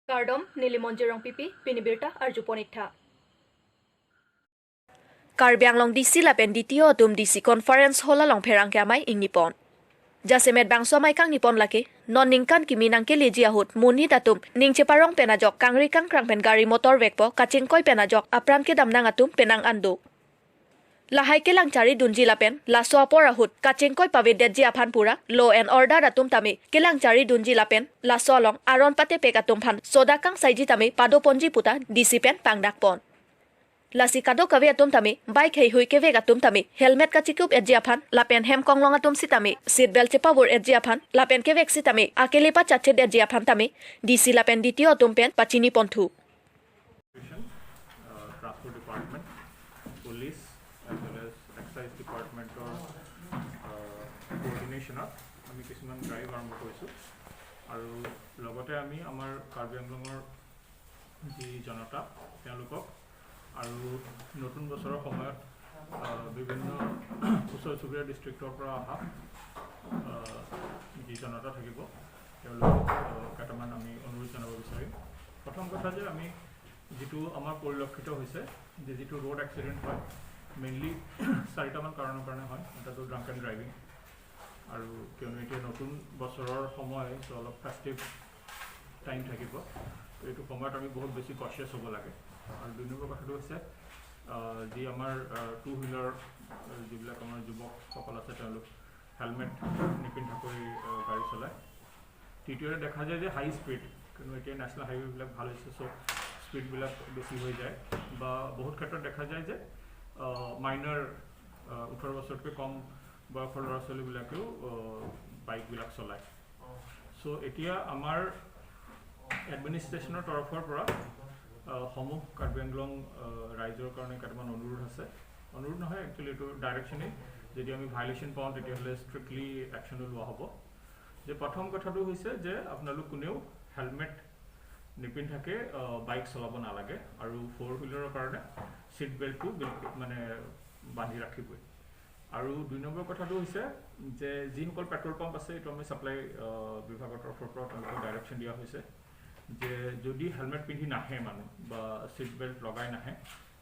Kardom Nilimonjerong Pipi Pinibirta Arjuponitha Karbi Anglong DC lapen ditio tum DC conference hola long pherang kamai ing Nipon Jasemet bangso mai kang Nipon laki non ningkan kimi nangke leji ahut muni datum ning ceparong penajok kangri kang krang pen gari motor vekpo kachingkoi penajok apram ke damnang atum penang andu Lahai ke lang cari dunji lapen laso apor ahut kachingkoi pavedet ji aphan pura law and order atum tami ke lang cari dunji lapen laso long aron pate pekatum phan soda kang saiji tami pado ponji puta DC pen pangdak pon Lasi kado kawe atum tami bike hei hui ke vega atum tami helmet ka chikup edji aphan lapen hem konglong atum sitami seat belt chepa bor edji aphan lapen ke vek sitami akele pa chache edji aphan tami DC lapen ditio atum pen pachini ponthu Transport Department, Police, as well as Excise Department or coordination আমি কিছুমান drive আৰম্ভ কৰিছোঁ আৰু লগতে আমি আমাৰ কাৰ্বি আংলঙৰ যি জনতা তেওঁলোকক আৰু নতুন বছৰৰ সময়ত বিভিন্ন ওচৰ চুবুৰীয়া ডিষ্ট্ৰিক্টৰ পৰা অহা যি জনতা থাকিব তেওঁলোকক কেইটামান আমি অনুৰোধ জনাব বিচাৰিম প্ৰথম কথা যে আমি যেটো আমাৰ পৰিলক্ষিত হৈছে যে যেটো ৰোড এক্সিডেন্ট হয় মেইনলি চাৰিটামান কাৰণৰ কাৰণে হয় এটাটো ড্ৰাংক এণ্ড ড্ৰাইভিং আৰু কিয়নো এতিয়া নতুন বছৰৰ সময় অলপ ফেষ্টিভ টাইম থাকিব এইটো সময়ত আমি বহুত বেছি কনচিয়াছ হ'ব লাগে আৰু দুই নম্বৰ কথাটো হৈছে যি আমাৰ টু হুইলাৰ যিবিলাক আমাৰ যুৱকসকল আছে তেওঁলোক হেলমেট নিপিন্ধাকৈ গাড়ী চলায় তৃতীয়তে দেখা যায় যে হাই স্পীড কিয়নো এতিয়া নেশ্যনেল হাইৱেবিলাক ভাল হৈছে চ' স্পীডবিলাক বেছি হৈ যায় বা বহুত ক্ষেত্ৰত দেখা যায় যে মাইনাৰ 18 বছৰতকৈ কম বয়সৰ ল'ৰা ছোৱালীবিলাকেও বাইকবিলাক চলায় চ' এতিয়া আমাৰ এডমিনিষ্ট্ৰেশ্যনৰ তৰফৰ পৰা সমূহ কাৰ্বি আংলং ৰাইজৰ কাৰণে কেইটামান অনুৰোধ আছে অনুৰোধ নহয় একচুৱেলি এইটো ডাইৰেকশ্যনেই যদি আমি ভাইলেশ্যন পাওঁ তেতিয়াহ'লে ষ্ট্ৰিক্টলি একশ্যন লোৱা হ'ব যে প্ৰথম কথাটো হৈছে যে আপোনালোক কোনেও হেলমেট নিপিন্ধাকে বাইক চলাব নালাগে আৰু ফ'ৰ হুইলাৰৰ কাৰণে সিট বেল্টটো মানে বান্ধি ৰাখিবই আৰু দুই নম্বৰ কথাটো হৈছে যে যিসকল পেট্ৰল পাম্প আছে এইটো আমি সাপ্লাই বিভাগৰ তৰফৰ পৰা তেওঁলোকক ডাইৰেকশ্যন দিয়া হৈছে যে যদি হেলমেট পিন্ধি নাহে মানুহ বা সিট বেল্ট লগাই নাহে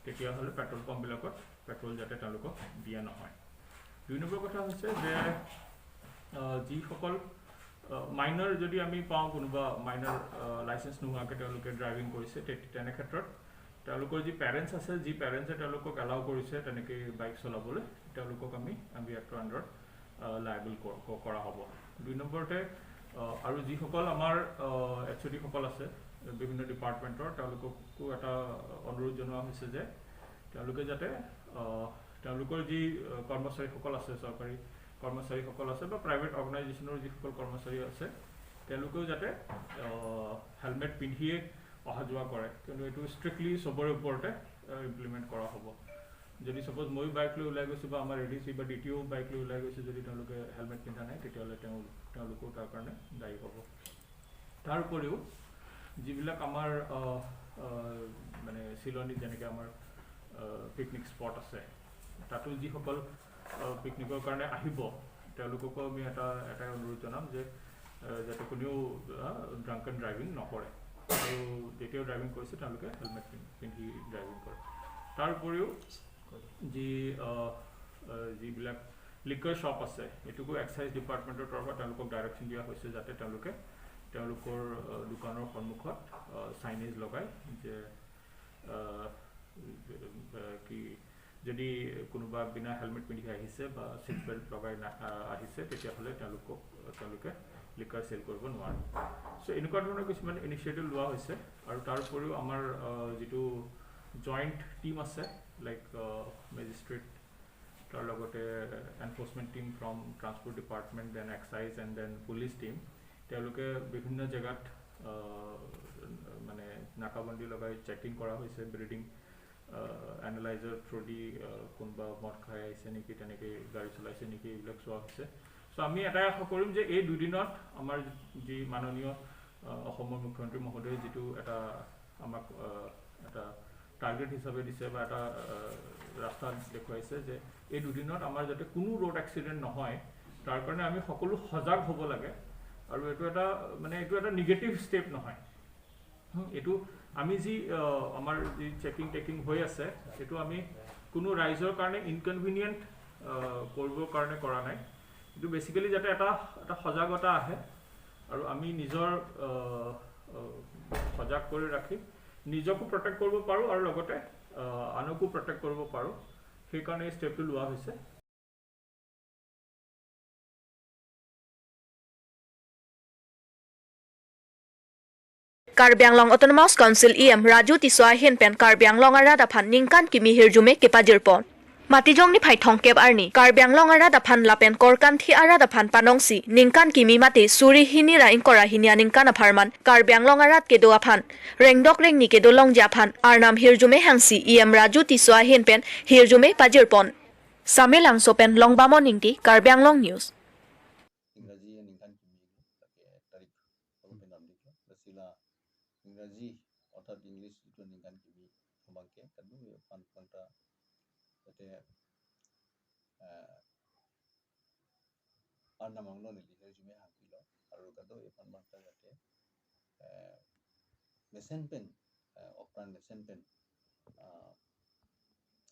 তেতিয়াহ'লে পেট্ৰল পাম্পবিলাকত পেট্ৰল যাতে তেওঁলোকক দিয়া নহয় দুই নম্বৰ কথা হৈছে যে যিসকল মাইনাৰ যদি আমি পাওঁ কোনোবা মাইনাৰ লাইসেন্স নোহোৱাকৈ তেওঁলোকে ড্ৰাইভিং কৰিছে তেনে ক্ষেত্ৰত তেওঁলোকৰ যি পেৰেণ্টছ আছে যি পেৰেণ্টছে তেওঁলোকক এলাউ কৰিছে তেনেকৈ বাইক চলাবলৈ তেওঁলোকক আমি এক্টৰ আণ্ডাৰত লাইবল কৰা হ'ব দুই নম্বৰতে আৰু যিসকল আমাৰ HOD-সকল আছে বিভিন্ন ডিপাৰ্টমেণ্টৰ তেওঁলোককো এটা অনুৰোধ জনোৱা হৈছে যে তেওঁলোকে যাতে তেওঁলোকৰ যি কৰ্মচাৰীসকল আছে চৰকাৰী কৰ্মচাৰীসকল আছে বা প্ৰাইভেট অৰ্গেনাইজেশ্যনৰ যিসকল কৰ্মচাৰী আছে তেওঁলোকেও যাতে হেলমেট পিন্ধিয়ে অহা যোৱা কৰে কিন্তু এইটো ষ্ট্ৰিক্টলি চবৰে ওপৰতে ইমপ্লিমেণ্ট কৰা হ'ব যদি সাপোজ মই বাইক লৈ ওলাই গৈছোঁ বা আমাৰ ADC বা DTO বাইক লৈ ওলাই গৈছে যদি তেওঁলোকে হেলমেট পিন্ধা নাই তেতিয়াহ'লে তেওঁলোকো তাৰ কাৰণে দায়ী হ'ব তাৰ উপৰিও যিবিলাক আমাৰ মানে চিলনীত যেনেকৈ আমাৰ পিকনিক স্পট আছে তাতো যিসকল পিকনিকৰ কাৰণে আহিব তেওঁলোককো আমি এটা অনুৰোধ জনাম যে যাতে কোনেও ড্ৰাংক এণ্ড ড্ৰাইভিং নকৰে আৰু যেতিয়াও ড্ৰাইভিং কৰিছে তেওঁলোকে হেলমেট পিন্ধি ড্ৰাইভিং কৰে তাৰ উপৰিও যিবিলাক লিকাৰ শ্বপ আছে এইটোকো এক্সাইজ ডিপাৰ্টমেণ্টৰ তৰফৰ তেওঁলোকক ডাইৰেকশ্যন দিয়া হৈছে যাতে তেওঁলোকৰ দোকানৰ সন্মুখত চাইনেজ লগায় যে কি যদি কোনোবা বিনা হেলমেট পিন্ধি আহিছে বা সিট বেল্ট লগাই আহিছে তেতিয়াহ'লে তেওঁলোকে লিকাৰ চেল কৰিব নোৱাৰে চ' এনেকুৱা ধৰণৰ কিছুমান ইনিচিয়েটিভ লোৱা হৈছে আৰু তাৰ উপৰিও আমাৰ যিটো জইণ্ট টিম আছে লাইক মেজিষ্ট্ৰেট তাৰ লগতে enforcement team from transport department then excise and then police team তেওঁলোকে বিভিন্ন জেগাত মানে নাকাবন্দী লগাই চেকিং কৰা হৈছে ব্ৰিডিং এনালাইজাৰ থ্ৰু দি কোনোবা মদ খাই আহিছে নেকি তেনেকৈ গাড়ী চলাইছে নেকি এইবিলাক চোৱা হৈছে চ' আমি এটাই আশা কৰিম যে এই দুদিনত আমাৰ যি মাননীয় অসমৰ মুখ্যমন্ত্ৰী মহোদয়ে যিটো আমাক এটা টাৰ্গেট হিচাপে দিছে বা এটা ৰাস্তা দেখুৱাইছে যে এই দুদিনত আমাৰ যাতে কোনো ৰোড এক্সিডেণ্ট নহয় তাৰ কাৰণে আমি সকলো সজাগ হ'ব লাগে আৰু এইটো এটা নিগেটিভ ষ্টেপ নহয় এইটো আমি যি আমাৰ যি চেকিং হৈ আছে এইটো আমি কোনো ৰাইজৰ কাৰণে ইনকনভিনিয়েণ্ট কৰিবৰ কাৰণে কৰা নাই কিন্তু বেচিক্যালি যাতে এটা সজাগতা আহে আৰু আমি নিজৰ সজাগ কৰি ৰাখি নিজকো প্ৰটেক্ট কৰিব পাৰোঁ আৰু লগতে আনকো প্ৰটেক্ট কৰিব পাৰোঁ সেইকাৰণে এই ষ্টেপটো লোৱা হৈছে Karbi Anglong Autonomous Council EM Raju Tiswa Hin Pen Karbi Anglong Arada Phan Ningkan Kimi Hirjume Kepajirpon Matijong ni Phai Thongkep Arni Karbi Anglong Arada Phan Lapen Korkan Thi Arada Phan Panongsi Ningkan Kimi Mati Suri Hini Ra Inkora Hini Ningkan Apharman Karbi Anglong Arat Kedo Aphan Rengdok Reng Ni Kedo Long Japhan Arnam Hirjume Hangsi EM Raju Tiswa Hin Pen Hirjume Pajirpon Samelang Sopen Long Bamon Ningti Karbi Anglong News ইংৰাজী অৰ্থাৎ English যিটো নিগান কিবি সমাকে কাদু পানপন্টা যাতে R নামাংলো নিলি ৰেজুমে হাঁকিল আৰু কাদু এই পানপন্টা যাতে মেসেন PAN অপ্রাণ মেসেন PAN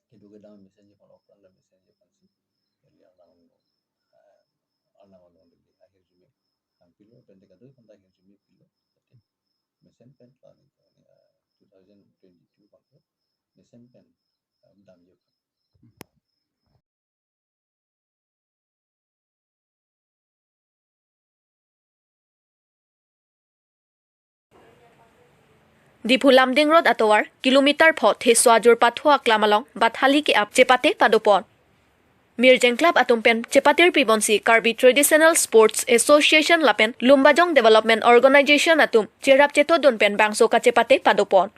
কিদুগে দাম মেসেন যে অপ্রাণ মেসেন যে পানসি এলি আর নামাংলো নিলি রেজুমে হাঁকিল পেন্টে কাদু পানটা রেজুমে পিল Mesin pen planning 2022 bangke mesin pen damjo Dipulamding Road Atowar kilometer phot he swajur pathua klamalong bathali ke ap chepate padopon Mirjeng Club atumpen chepatir pibonsi Karbi Traditional Sports Association lapen Lumbajong Development Organization atum cherap cheto donpen bangso ka chepate padopon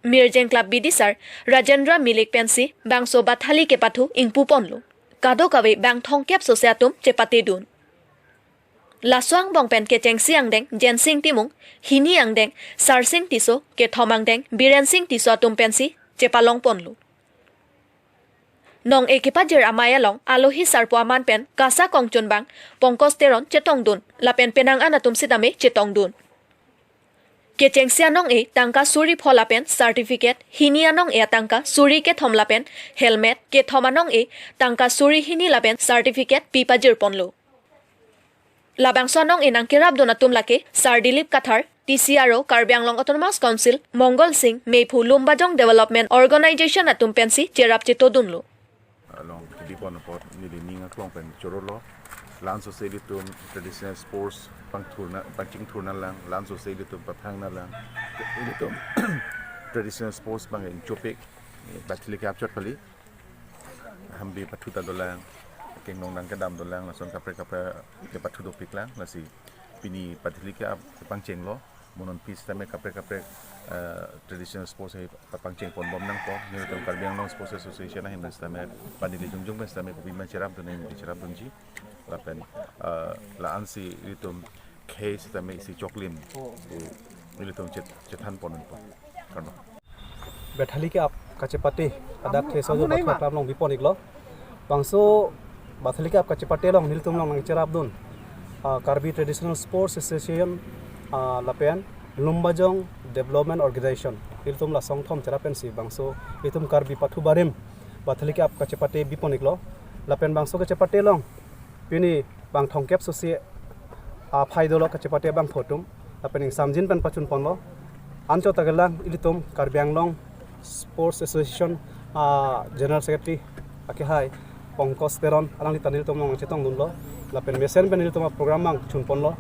Mirjeng Club bidisar Rajendra Milik pensi bangso bathali ke pathu ingpu ponlu kado kawe bang thongkep sose atum chepate dun Laswang bongpen ke chengsi angdeng jensing timung hini angdeng sarsing tiso ke thomang deng birensing tiso atum pensi chepalong ponlu Nong ekipajer amayalong alohi sarpo aman pen kasa kongchun bang pongkos teron chetong dun lapen penang anatum sidame chetong dun Kecheng sianong e tangka suri pholapen certificate hini anong e tangka suri ke thomlapen helmet ke thomanong e tangka suri hini lapen certificate pipajir ponlu Labang sonong inang kirab donatum lake Sardilip Kathar TCRO Karbi Anglong Autonomous Council Mongol Singh Meiphu Lumbajong Development Organization atum pensi cherap cheto dunlu Long di pon pot ni di ninga klong pen chorolo lan society tum traditional sports pangching turna lang lan society tum pathang na lang ini tum traditional sports bang in chopik batli capture pali hambi pathuta dolang keng nong nang kadam dolang lason kapre ke pathu do piklang lasi pini patli ka pangcheng lo monon pis tame kapre traditional sports hai pangcheng pon bom nang ko ni tum Karbi Anglong Sports Association na hindas tame panili jungjung mes tame ko bima cherap do nei cherap dunji lapen la ansi itum case tame isi choklim ni tum chethan ponon po karno Bethali ke ap kacepate adak theso jo batwa klam long bipon iklo bangso bathali ke ap kacepate long niltum long nang cherap dun Karbi Traditional Sports Association lapen Lumbajong Development Organization iltum la songthom cherapen si bangso itum Karbi pathu barim bathali ke ap kacepate biponiklo lapen bangso kacepate long pini bang thongkep sosi phaidolo kacepate bang photum lapen samjin pen pachun ponlo ancho tagalang ilitum Karbi Anglong Sports Association General Secretary akihai pongkos teron alang litanil tum long chetong dunlo lapen mesen penil tum program mang chun ponlo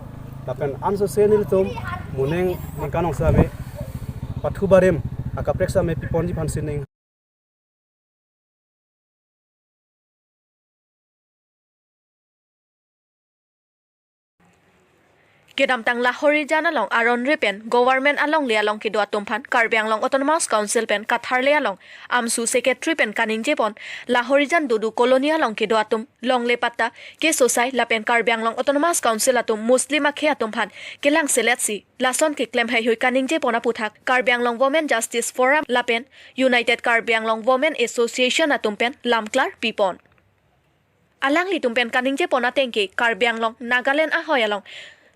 lapen anso senil tum muneng mangkanong same pathu barim akapreksa me piponji phansining Kedam tang lahori jana long aron repen government along le along ke do atumphan Karbi Anglong Autonomous Council pen Kathar le along amsu secretary pen kaning jepon lahori jan dudu colony along ke do atum long le patta ke sosai lapen Karbi Anglong Autonomous Council atum muslim akhe atumphan kelang seletsi lason ke claim hai hoi kaning jepon aputhak Karbi Anglong Women Justice Forum lapen United Karbi Anglong Women Association atumpen lamklar pipon alang litumpen kaning jepon atengke Karbi Anglong Nagaland ahoy along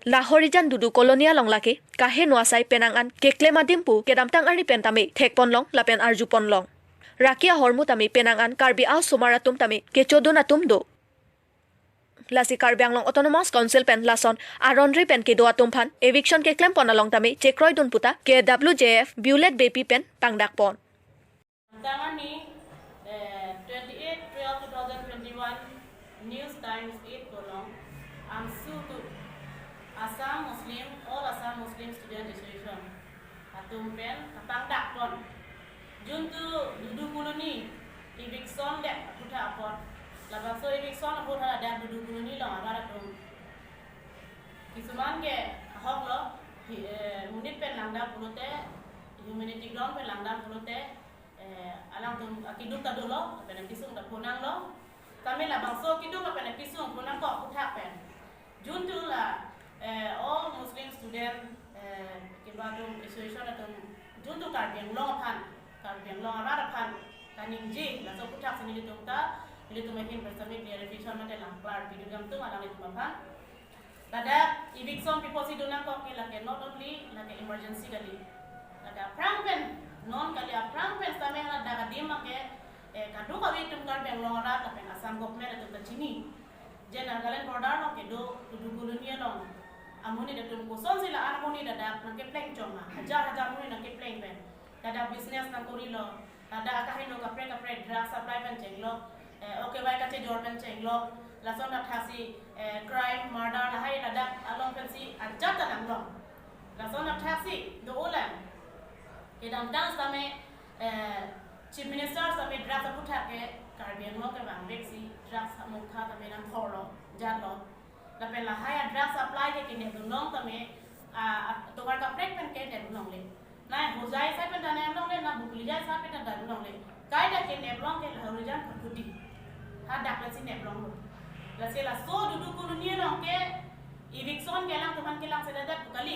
la horijan dudu kolonia long lake kahe nuasai penangan keklema dimpu kedamtang ari pentame thekpon long lapen arjupon long rakia hormu tami penangan karbi au sumaratum tami kechodona tumdo lasi Karbi Anglong Autonomous Council pen lason aronri pen ke doa tumphan eviction ke claim ponalong tami chekroi dun puta KWJF Bulet Baby pen pangdak pon Tamani 28/12/2021 News Times 8 kolong am sutu Assam Muslim All Assam Muslim Student Association atum pen pangdak pon juntu dudu koloni eviction dek puta apot Labaso eviction apot ada dudu koloni long ara tum kisuman ke hok lo munit pen langda pulote humanity ground pen langda pulote alang tum akiduk tadulo pen kisung da ponang lo kami la bangso kiduk pen kisung ponang ko putak pen juntu la all Muslim student kibatum association atum juntu Karbi Anglong ara pan kaning ji la so putak sini tum ta ini tu makin bersama clarification mate lang klar video gam tu alang itu mapan tada eviction people si dona ko ke not only like emergency kali ada prangpen non kali prangpen same hala daga dima ke kadu ka witum Karbi Anglong ara ta pen asam government itu tachini jena galen border no ke do dudugulunia long amuni da tum koson sila amuni da nangke pleng chonga hajar muni nangke pleng pen tada business na korilo tada akahino ka pre drug supply pen chenglo okay bai ka che jorben chenglo lason na thasi crime murder na hai tada along pen si ajata nanglong lason na thasi do ulan kedam dang same chief minister same drug putha ke Karbi Anglong ke bang beksi drug mukha tame nan thoro jalo la pen la hai drug supply ke kine dunong tame to ka prek pen ke de dunong le na hojai sa pen dan nong le na bukli jai sa pen dan dunong le kai da ke neblong ke horijan khuti ha dak la si neblong la se la so dudu kulunia nong ke eviction ke lang tuman ke lang sedadat kali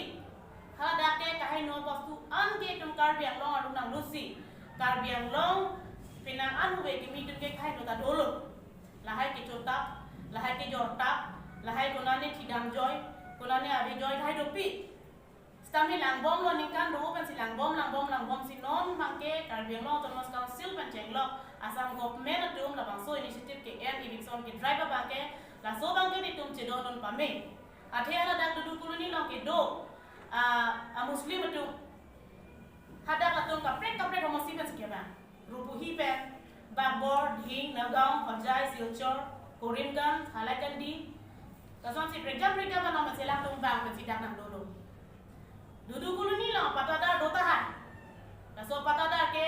ha dak ke kahai no pastu an ke tum Karbi Anglong arum nang lusi Karbi Anglong pinang anu be kimi tum ke khai no ta dolo lahai ke chotap lahai ke jortap lahai konane thidam joy konane abi joy khai dopi stami langbom lo ningkan do pen si langbom si non mangke Karbi Anglong Autonomous Council pen chenglo asam government atum la bangso initiative ke end eviction ke driver bangke la so bangke ni tum chedo non pame athe ala dak dudu kuluni lo ke do a muslim atum hada atum kapre homo sipen sikeba rupuhi pen babor dhing nagaon hojai silchor koringan halakandi kason si program bana masela tum bang pe sidak nang dolo dudu kuluni lo patada dota hai kaso patada ke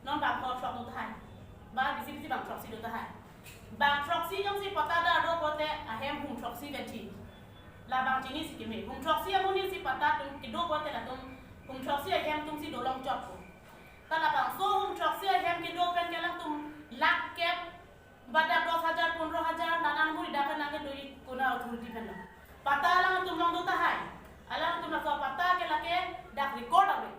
non bang ho shop dota hai ba bisi bang shop si dota hai bang shop si jong si patada do pote ahem hum shop si gati la bang chini si keme hum shop si amuni si patada tum kido pote la tum hum shop si ahem tum si dolong chop Tala bang so truck si ahem kido pen kelang tum lak kep bada 10,000 15,000 nanan muri dakan nage doi kuna authority pen pata lang tum long dota hai alang tum la so pata ke lake dak record ave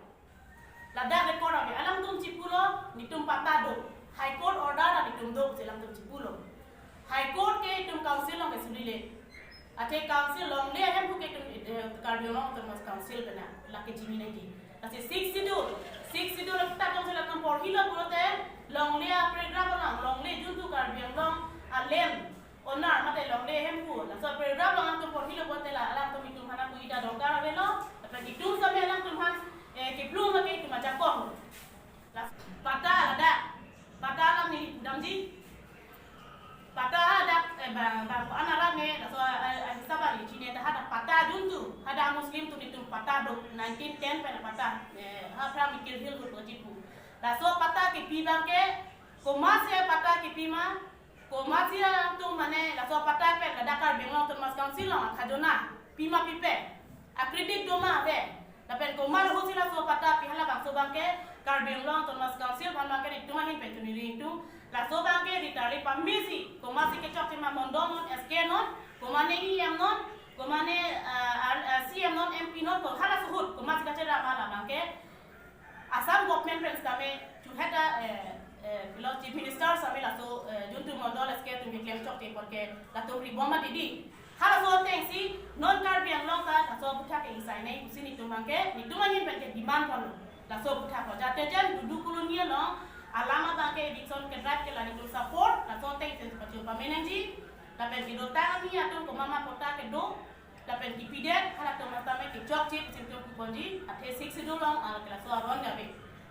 la dak record ave alang tum chipulo ni tum pata do high court order ni tum do selang tum chipulo high court ke tum council long ke sudile ate council long le ahem ke tum Karbi Anglong Autonomous Council bena lake jimi nagi ase 6 schedule ta jong sela kam por hilo purote long le program long le juntu Karbi Anglong alem onar mate long le hem pu la so program long kam por hilo purote la alam to mitum hana kuida dokar avelo ta kitum same alam tum han ke plum ke tum aja ko la pata la ni damji pata ada bang anara ne la so sabari chine ta hada pata juntu hada muslim tu mitum pata do 1910 pen pata ha pra mikir hil ko jipu la so pata ke pi bang ke komase pata ke pi ma komase tu mane la so pata pen la Dakar Bengal Autonomous Council la khadona pi ma pi pe akredit do ma ve la pen komar ho sila so pata pi hala bang so bang ke Karbi Anglong Autonomous Council ban ma ke itu ma hin pen tu ni ring tu la so bang ke ritari pamisi komase ke chok ma mondon SK non komane em non komane CM non MP non ko hala suhut komase ka chera mala bang ke Assam government friends kami to head a chief minister sami la so juntu mondol SK tu claim chok te porque la to riboma didi Hala so teng si non Karbi Anglong ta la so putak ke isai nei usini tumangke ni tumanyin pen ke demand kon la so putak ko jate jan dudu kolonia no alama bangke Dixon ke drive ke la ni support la so teng sen pati pamenenji la pen ki do tami atum ko mama kota ke do la pen ki pidet hala to mata me ki chok chip sim to kuponji athe 6 do long ala ke la so aron gabe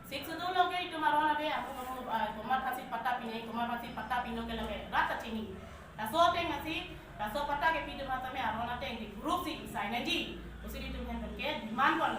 6 do long ke itu maron abe aku ko ma pasi pata pinai ko ma pasi pata pino ke la rata chini la so teng asi la so pata ke pidet mata me aron ate di group si isai neji usini tum hen ke demand kon